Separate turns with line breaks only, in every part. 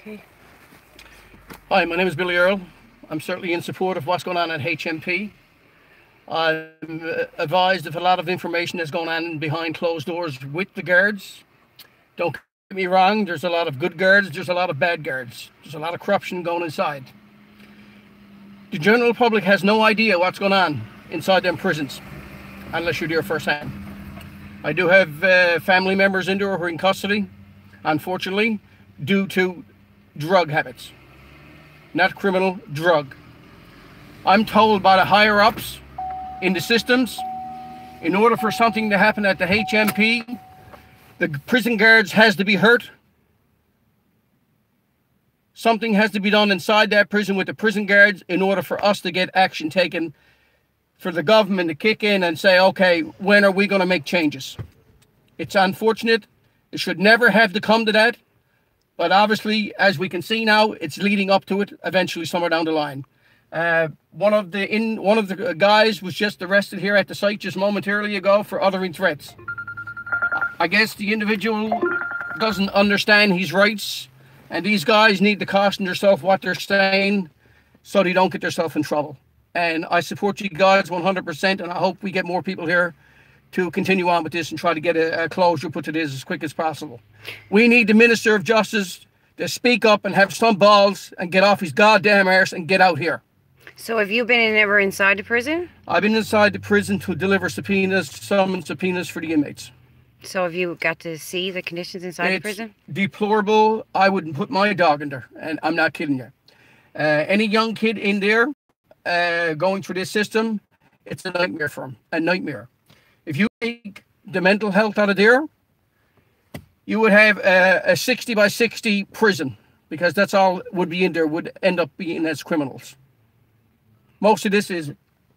Okay.
Hi, my name is Billy Earl. I'm certainly in support of what's going on at H.M.P. I'm advised of a lot of information that's going on behind closed doors with the guards. Don't get me wrong, there's a lot of good guards, there's a lot of bad guards. There's a lot of corruption going inside. The general public has no idea what's going on inside them prisons unless you're there firsthand. I do have family members in there who are in custody, unfortunately, due to drug habits. Not criminal, drug. I'm told by the higher ups in the systems, in order for something to happen at the H.M.P, the prison guards has to be hurt. Something has to be done inside that prison with the prison guards in order for us to get action taken, for the government to kick in and say, okay, when are we going to make changes? It's unfortunate. It should never have to come to that. But obviously, as we can see now, it's leading up to it eventually somewhere down the line. One of the guys was just arrested here at the site just momentarily ago for uttering threats. I guess the individual doesn't understand his rights, and these guys need to caution themselves what they're saying so they don't get themselves in trouble. And I support you guys 100%, and I hope we get more people here to continue on with this and try to get a closure put to this as quick as possible. We need the Minister of Justice to speak up and have some balls and get off his goddamn arse and get out here.
So have you been ever inside the prison?
I've been inside the prison to deliver subpoenas, summon subpoenas for the inmates.
So have you got to see the conditions inside the prison?
Deplorable. I wouldn't put my dog in there, and I'm not kidding you. Any young kid in there going through this system, it's a nightmare for them, a nightmare. If you take the mental health out of there, you would have a 60 by 60 prison, because that's all would be in there, would end up being as criminals. Most of this is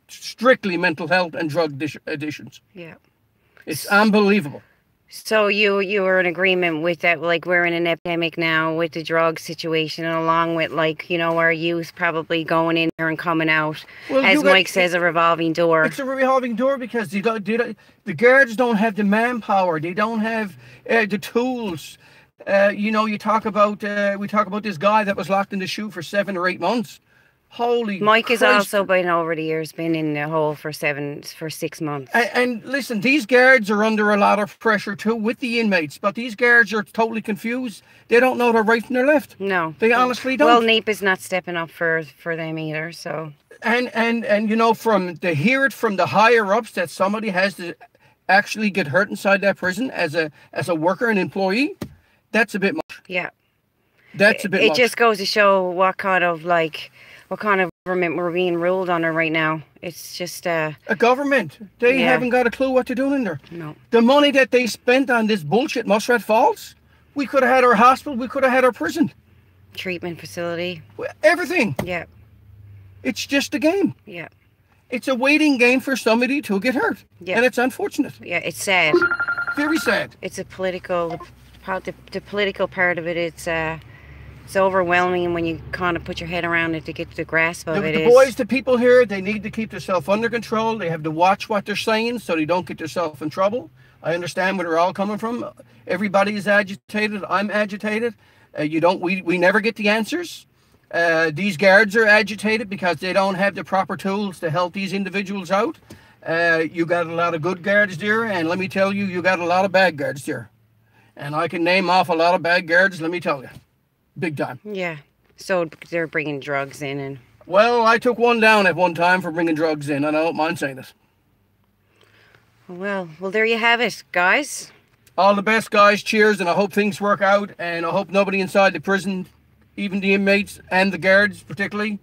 strictly mental health and drug addictions.
Yeah.
It's unbelievable.
So you were in agreement with that, like we're in an epidemic now with the drug situation, and along with, like, you know, our youth probably going in there and coming out, well, as Mike says, a revolving door.
It's a revolving door because the guards don't have the manpower. They don't have the tools. You know, we talk about this guy that was locked in the shoe for 7 or 8 months. Holy
Mike
Christ.
has also been over the years been in the hole for 6 months.
And listen, these guards are under a lot of pressure too with the inmates, but these guards are totally confused. They don't know their right from their left.
No.
They honestly don't.
Well, NEPA's not stepping up for them either, so.
And you know, to hear it from the higher ups that somebody has to actually get hurt inside that prison as a worker and employee, that's a bit much.
Yeah.
That's a bit much.
It just goes to show what kind of government we're being ruled under right now. It's just a government.
They haven't got a clue what they're doing in there.
No.
The money that they spent on this bullshit Muskrat Falls, we could have had our hospital, we could have had our prison.
Treatment facility.
Everything.
Yeah.
It's just a game.
Yeah.
It's a waiting game for somebody to get hurt. Yeah. And it's unfortunate.
Yeah, it's sad.
Very sad.
It's a political, the political part of it, it's overwhelming when you kind of put your head around it to get the grasp of it.
The people here, they need to keep themselves under control. They have to watch what they're saying so they don't get themselves in trouble. I understand where they're all coming from. Everybody is agitated. I'm agitated. We never get the answers. These guards are agitated because they don't have the proper tools to help these individuals out. You got a lot of good guards there, and let me tell you, you got a lot of bad guards there. And I can name off a lot of bad guards, let me tell you. Big time.
Yeah. So they're bringing drugs in and...
Well, I took one down at one time for bringing drugs in, and I don't mind saying it.
Well, there you have it, guys.
All the best, guys. Cheers, and I hope things work out, and I hope nobody inside the prison, even the inmates and the guards particularly,